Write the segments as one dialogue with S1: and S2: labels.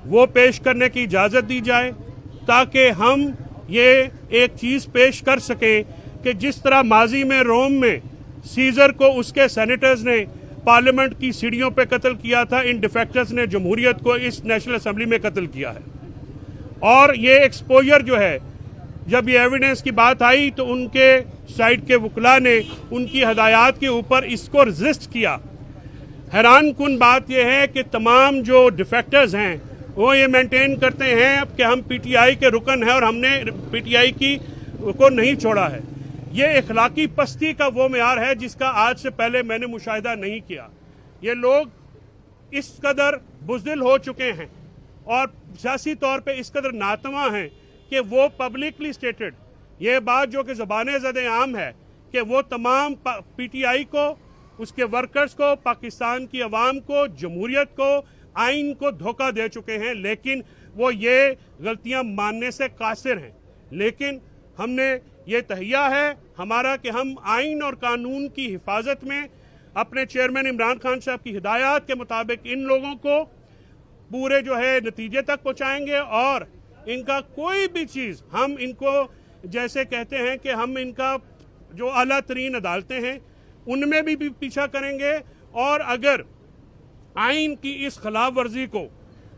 S1: وہ پیش کرنے کی اجازت دی جائے تاکہ ہم یہ ایک چیز پیش کر سکیں کہ جس طرح ماضی میں روم میں سیزر کو اس کے سینیٹرز نے پارلیمنٹ کی سیڑھیوں پہ قتل کیا تھا، ان ڈیفیکٹرز نے جمہوریت کو اس نیشنل اسمبلی میں قتل کیا ہے. اور یہ ایکسپوجر جو ہے، جب یہ ایویڈنس کی بات آئی تو ان کے سائڈ کے وکلاء نے ان کی ہدایات کے اوپر اس کو رزسٹ کیا. حیران کن بات یہ ہے کہ تمام جو ڈیفیکٹرز ہیں وہ یہ مینٹین کرتے ہیں کہ ہم پی ٹی آئی کے رکن ہیں اور ہم نے پی ٹی آئی کی کو نہیں چھوڑا ہے. یہ اخلاقی پستی کا وہ معیار ہے جس کا آج سے پہلے میں نے مشاہدہ نہیں کیا. یہ لوگ اس قدر بزدل ہو چکے ہیں اور سیاسی طور پہ اس قدر ناتواں ہیں کہ وہ پبلکلی سٹیٹڈ یہ بات جو کہ زبان زد عام ہے کہ وہ تمام پی ٹی آئی کو، اس کے ورکرز کو، پاکستان کی عوام کو، جمہوریت کو، آئین کو دھوکہ دے چکے ہیں، لیکن وہ یہ غلطیاں ماننے سے قاصر ہیں. لیکن ہم نے یہ تہیہ ہے ہمارا کہ ہم آئین اور قانون کی حفاظت میں اپنے چیئرمین عمران خان صاحب کی ہدایات کے مطابق ان لوگوں کو پورے جو ہے نتیجے تک پہنچائیں گے اور ان کا کوئی بھی چیز ہم ان کو جیسے کہتے ہیں کہ ہم ان کا جو اعلیٰ ترین عدالتیں ہیں ان میں بھی پیچھا کریں گے. اور اگر آئین کی اس خلاف ورزی کو،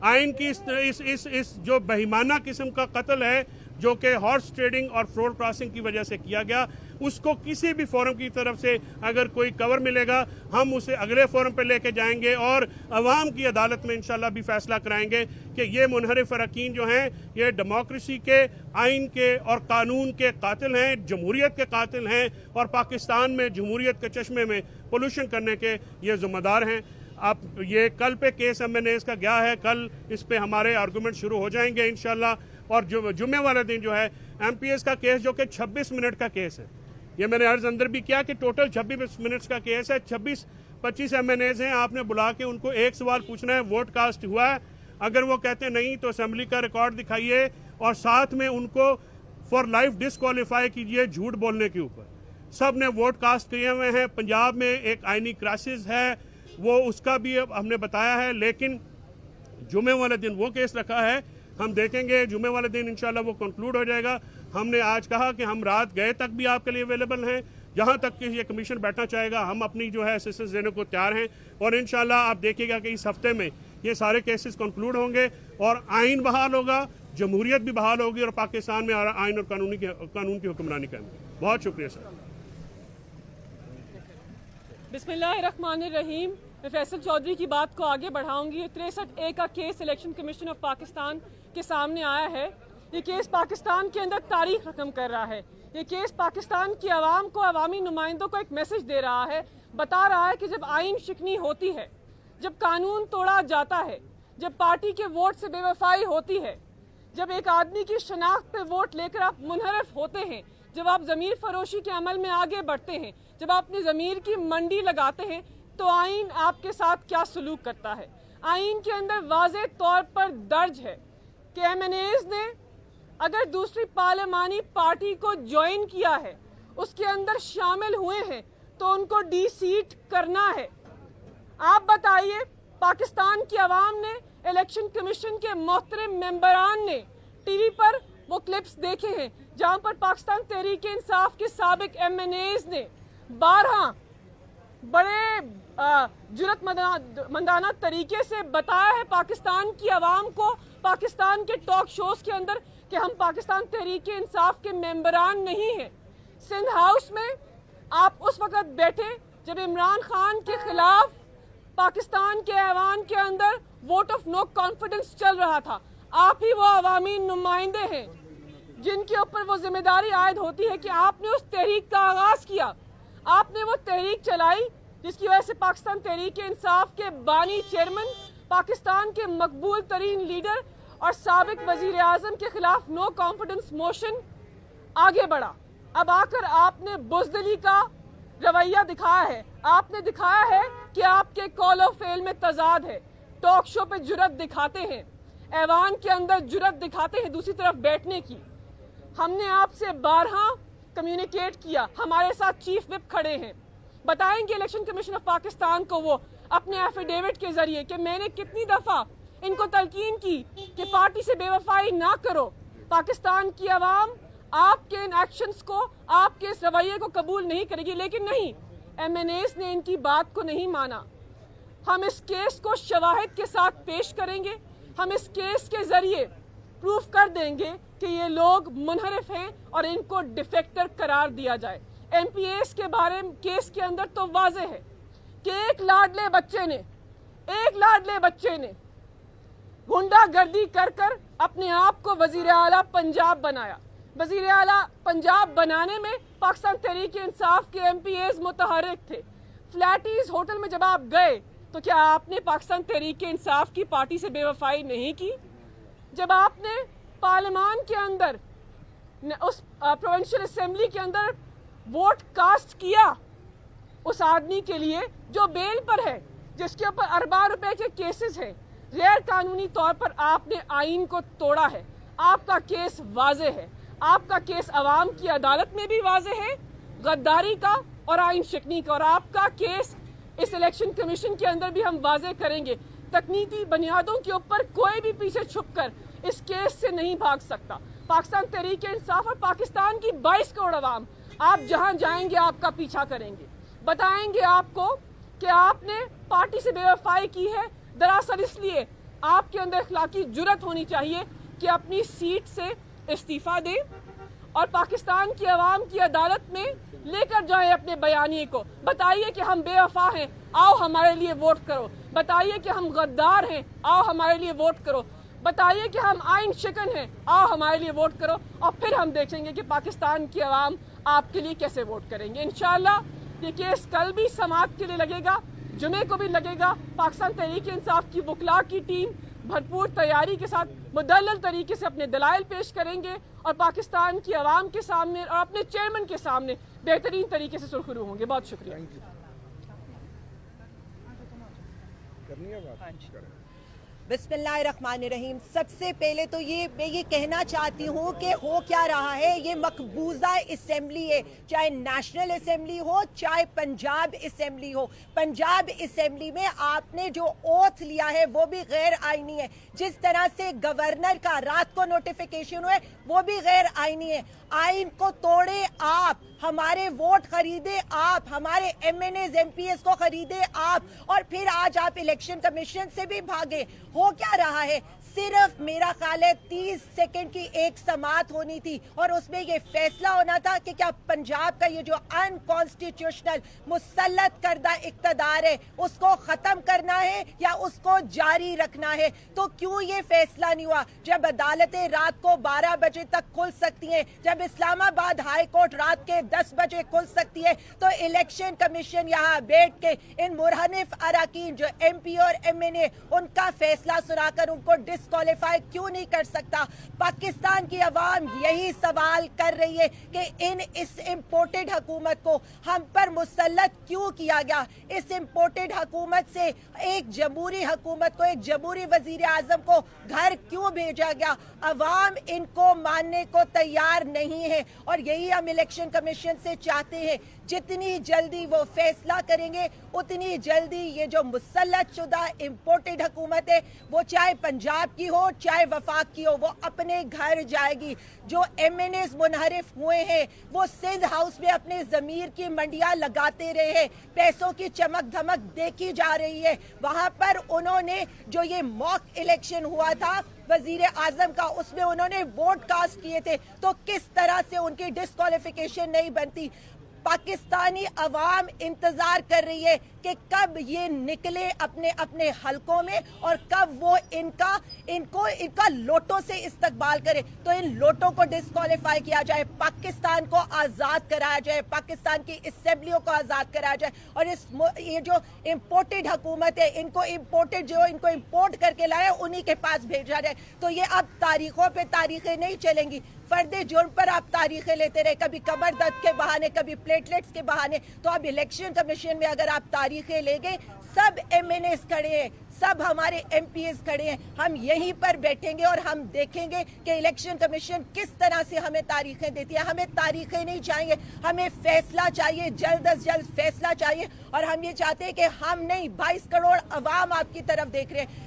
S1: آئین کی اس جو بہیمانہ قسم کا قتل ہے جو کہ ہارس ٹریڈنگ اور فروڈ کراسنگ کی وجہ سے کیا گیا، اس کو کسی بھی فورم کی طرف سے اگر کوئی کور ملے گا ہم اسے اگلے فورم پہ لے کے جائیں گے اور عوام کی عدالت میں انشاءاللہ بھی فیصلہ کرائیں گے کہ یہ منحرف اراکین جو ہیں یہ ڈیموکریسی کے، آئین کے اور قانون کے قاتل ہیں، جمہوریت کے قاتل ہیں اور پاکستان میں جمہوریت کے چشمے میں پولوشن کرنے کے یہ ذمہ دار ہیں. اب یہ کل پہ کیس ایم این ایز کا گیا ہے، کل اس پہ ہمارے آرگومنٹ شروع ہو جائیں گے انشاءاللہ. اور جمعے والے دن جو ہے ایم پی ایس کا کیس جو کہ 26 منٹ کا کیس ہے، یہ میں نے عرض اندر بھی کیا کہ ٹوٹل 26 منٹس کا کیس ہے. 25 ایم این ایز ہیں، آپ نے بلا کے ان کو ایک سوال پوچھنا ہے ووٹ کاسٹ ہوا ہے. اگر وہ کہتے نہیں تو اسمبلی کا ریکارڈ دکھائیے اور ساتھ میں ان کو فار لائف ڈسکوالیفائی کیجئے جھوٹ بولنے کے اوپر. سب نے ووٹ کاسٹ کیے ہوئے ہیں. پنجاب میں ایک آئینی کرائسس ہے، وہ اس کا بھی ہم نے بتایا ہے، لیکن جمعے والے دن وہ کیس رکھا ہے. ہم دیکھیں گے جمعے والے دن انشاءاللہ وہ کنکلوڈ ہو جائے گا. ہم نے آج کہا کہ ہم رات گئے تک بھی آپ کے لیے اویلیبل ہیں، جہاں تک کہ یہ کمیشن بیٹھنا چاہے گا ہم اپنی جو ہے اسسٹنس دینے کو تیار ہیں. اور انشاءاللہ آپ دیکھیے گا کہ اس ہفتے میں یہ سارے کیسز کنکلوڈ ہوں گے اور آئین بحال ہوگا، جمہوریت بھی بحال ہوگی اور پاکستان میں آئین اور قانون کی حکمرانی قائم ہوگی. بہت شکریہ سر.
S2: بسم اللہ الرحمن الرحیم. میں فیصل چودھری کی بات کو آگے بڑھاؤں گی. 63A کا case election commission of Pakistan کے سامنے آیا ہے. یہ کیس پاکستان کے اندر تاریخ رقم کر رہا ہے. یہ کیس پاکستان کی عوام کو، عوامی نمائندوں کو ایک میسج دے رہا ہے، بتا رہا ہے کہ جب آئین شکنی ہوتی ہے، جب قانون توڑا جاتا ہے، جب پارٹی کے ووٹ سے بے وفائی ہوتی ہے، جب ایک آدمی کی شناخت پہ ووٹ لے کر آپ منحرف ہوتے ہیں، جب آپ ضمیر فروشی کے عمل میں آگے بڑھتے ہیں، جب آپ اپنی ضمیر کی منڈی لگاتے ہیں، تو آئین آپ کے ساتھ کیا سلوک کرتا ہے. آئین کے اندر واضح طور پر درج ہے کہ ایم این ایز نے اگر دوسری پارلیمانی پارٹی کو جوائن کیا ہے، اس کے اندر شامل ہوئے ہیں، تو ان کو ڈی سیٹ کرنا ہے. آپ بتائیے، پاکستان کی عوام نے، الیکشن کمیشن کے محترم ممبران نے ٹی وی پر وہ کلپس دیکھے ہیں جہاں پر پاکستان تحریک انصاف کے سابق ایم این ایز نے بارہا بڑے جرات مندانہ طریقے سے بتایا ہے پاکستان کی عوام کو، پاکستان کے ٹاک شوز کے اندر، کہ ہم پاکستان تحریک انصاف کے ممبران نہیں ہیں. سندھ ہاؤس میں آپ اس وقت بیٹھے جب عمران خان کے خلاف پاکستان کے ایوان کے اندر ووٹ آف نو کانفیڈنس چل رہا تھا. آپ ہی وہ عوامی نمائندے ہیں جن کے اوپر وہ ذمہ داری عائد ہوتی ہے کہ آپ نے اس تحریک کا آغاز کیا، آپ نے وہ تحریک چلائی جس کی وجہ سے پاکستان تحریک انصاف کے بانی چیئرمین، پاکستان کے مقبول ترین لیڈر اور سابق وزیر اعظم کے خلاف نو کانفیڈنس موشن آگے بڑھا. اب آ کر آپ نے بزدلی کا رویہ دکھایا ہے. آپ نے دکھایا ہے کہ آپ کے کال و فعل میں تضاد ہے. ٹاک شو پہ جرت دکھاتے ہیں، ایوان کے اندر جرت دکھاتے ہیں دوسری طرف بیٹھنے کی. ہم نے آپ سے بارہا کمیونیکیٹ کیا، ہمارے ساتھ چیف وپ کھڑے ہیں، بتائیں گے الیکشن کمیشن آف پاکستان کو وہ اپنے ایفیڈیوٹ کے ذریعے کہ میں نے کتنی دفعہ ان کو تلقین کی کہ پارٹی سے بے وفائی نہ کرو. پاکستان کی عوام آپ کے ان ایکشنز کو, آپ کے اس رویے کو قبول نہیں کرے گی. لیکن نہیں, ایم این ایز نے ان کی بات کو نہیں مانا. ہم اس کیس کو شواہد کے ساتھ پیش کریں گے. ہم اس کیس کے ذریعے پروف کر دیں گے کہ یہ لوگ منحرف ہیں اور ان کو ڈیفیکٹر قرار دیا جائے. ایم پی ایس کے بارے میں کیس کے اندر تو واضح ہے کہ ایک لاڈلے بچے نے گنڈا گردی کر کر اپنے آپ کو وزیر اعلیٰ پنجاب بنایا. وزیر اعلیٰ پنجاب بنانے میں پاکستان تحریک انصاف کے ایم پی ایز متحرک تھے. فلیٹیز ہوٹل میں جب آپ گئے تو کیا آپ نے پاکستان تحریک انصاف کی پارٹی سے بے وفائی نہیں کی؟ جب آپ نے پارلیمان کے اندر اس پروونشل اسمبلی کے اندر ووٹ کاسٹ کیا اس آدمی کے لیے جو بیل پر ہے, جس کے اوپر ارباں روپے کے کیسز ہیں, غیر قانونی طور پر آپ نے آئین کو توڑا ہے. آپ کا کیس واضح ہے. آپ کا کیس عوام کی عدالت میں بھی واضح ہے, غداری کا اور آئین شکنی کا. اور آپ کا کیس اس الیکشن کمیشن کے اندر بھی ہم واضح کریں گے. تکنیکی بنیادوں کے اوپر کوئی بھی پیچھے چھپ کر اس کیس سے نہیں بھاگ سکتا. پاکستان تحریک انصاف اور پاکستان کی 22 کروڑ عوام آپ جہاں جائیں گے آپ کا پیچھا کریں گے. بتائیں گے آپ کو کہ آپ نے پارٹی سے بے وفائی کی ہے. دراصل اس لیے آپ کے اندر اخلاقی جرت ہونی چاہیے کہ اپنی سیٹ سے استعفیٰ دیں اور پاکستان کی عوام کی عدالت میں لے کر جائیں اپنے بیانیے کو. بتائیے کہ ہم بے وفا ہیں, آؤ ہمارے لیے ووٹ کرو. بتائیے کہ ہم غدار ہیں, آؤ ہمارے لیے ووٹ کرو. بتائیے کہ ہم آئین شکن ہیں, آؤ ہمارے لیے ووٹ کرو. اور پھر ہم دیکھیں گے کہ پاکستان کی عوام آپ کے لیے کیسے ووٹ کریں گے. انشاءاللہ یہ کیس کل بھی سماعت کے لیے لگے گا, جمعے کو بھی لگے گا. پاکستان تحریک انصاف کی وکلاء کی ٹیم بھرپور تیاری کے ساتھ مدلل طریقے سے اپنے دلائل پیش کریں گے اور پاکستان کی عوام کے سامنے اور اپنے چیئرمین کے سامنے بہترین طریقے سے سرخرو ہوں گے. بہت شکریہ.
S3: بسم اللہ الرحمن الرحیم. سب سے پہلے تو میں یہ کہنا چاہتی ہوں کہ ہو کیا رہا ہے. یہ مقبوضہ اسمبلی ہے, چاہے نیشنل اسمبلی ہو چاہے پنجاب اسمبلی ہو. پنجاب اسمبلی میں آپ نے جو اوتھ لیا ہے وہ بھی غیر آئینی ہے. جس طرح سے گورنر کا رات کو نوٹیفیکیشن ہوئے وہ بھی غیر آئینی ہے. آئین کو توڑے آپ, ہمارے ووٹ خریدے آپ, ہمارے M N As M P As کو خریدے آپ, اور پھر آج آپ الیکشن کمیشن سے بھی بھاگے. ہو کیا رہا ہے؟ صرف میرا خیال ہے 30 سیکنڈ کی ایک سماعت ہونی تھی اور اس میں یہ فیصلہ ہونا تھا کہ کیا پنجاب کا یہ جو ان کانسٹیٹیوشنل مسلط کردہ اقتدار ہے اس کو ختم کرنا ہے یا اس کو جاری رکھنا ہے. تو کیوں یہ فیصلہ نہیں ہوا؟ جب عدالتیں رات کو 12 بجے تک کھل سکتی ہیں, جب اسلام آباد ہائی کورٹ رات کے 10 بجے کھل سکتی ہے, تو الیکشن کمیشن یہاں بیٹھ کے ان مرہنف اراکین جو ایم پی اور ایم این اے ان کا فیصلہ سنا کر ان کو ڈسکوالیفائی کیوں نہیں کر سکتا؟ پاکستان کی عوام یہی سوال کر رہی ہے کہ اس امپورٹڈ حکومت کو ہم پر مسلط کیوں کیا گیا؟ اس امپورٹڈ حکومت سے ایک جمہوری حکومت کو, ایک جمہوری وزیر اعظم کو گھر کیوں بھیجا گیا؟ عوام ان کو ماننے کو تیار نہیں ہے اور یہی ہم الیکشن کمیشن سے چاہتے ہیں. جتنی جلدی وہ فیصلہ کریں گے اتنی جلدی یہ جو مسلط شدہ امپورٹڈ حکومت ہے وہ چاہے پنجاب کی ہو چاہے وفاق کی ہو وہ اپنے گھر جائے گی. جو ایم این ایز منحرف ہوئے ہیں وہ سندھ ہاؤس میں اپنے ضمیر کی منڈیاں لگاتے رہے ہیں, پیسوں کی چمک دھمک دیکھی جا رہی ہے. وہاں پر انہوں نے جو یہ موک الیکشن ہوا تھا وزیر اعظم کا, اس میں انہوں نے ووٹ کاسٹ کیے تھے, تو کس طرح سے ان کی ڈسکوالیفیکیشن نہیں بنتی؟ پاکستانی عوام انتظار کر رہی ہے کہ کب یہ نکلے اپنے اپنے حلقوں میں اور کب وہ ان کا لوٹوں سے استقبال کرے. تو ان لوٹوں کو ڈسکوالیفائی کیا جائے, پاکستان کو آزاد کرایا جائے, پاکستان کی اسمبلیوں کو آزاد کرایا جائے, اور یہ جو امپورٹڈ حکومت ہے ان کو امپورٹ کر کے لائے انہی کے پاس بھیجا جائے. تو یہ اب تاریخوں پہ تاریخیں نہیں چلیں گی. فرد جرم پر آپ تاریخیں لیتے رہے, کبھی کمر درد کے بہانے, کبھی پلیٹلیٹس کے بہانے. تو اب الیکشن کمیشن میں اگر آپ تاریخیں لے گے, سب ایم این ایز کھڑے ہیں, سب ہمارے ایم پی ایز کھڑے ہیں, ہم یہیں پر بیٹھیں گے اور ہم دیکھیں گے کہ الیکشن کمیشن کس طرح سے ہمیں تاریخیں دیتی ہے. ہمیں تاریخیں نہیں چاہیے, ہمیں فیصلہ چاہیے, جلد از جلد فیصلہ چاہیے. اور ہم یہ چاہتے ہیں کہ ہم نہیں 22 کروڑ عوام آپ کی طرف دیکھ رہے ہیں.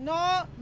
S4: 9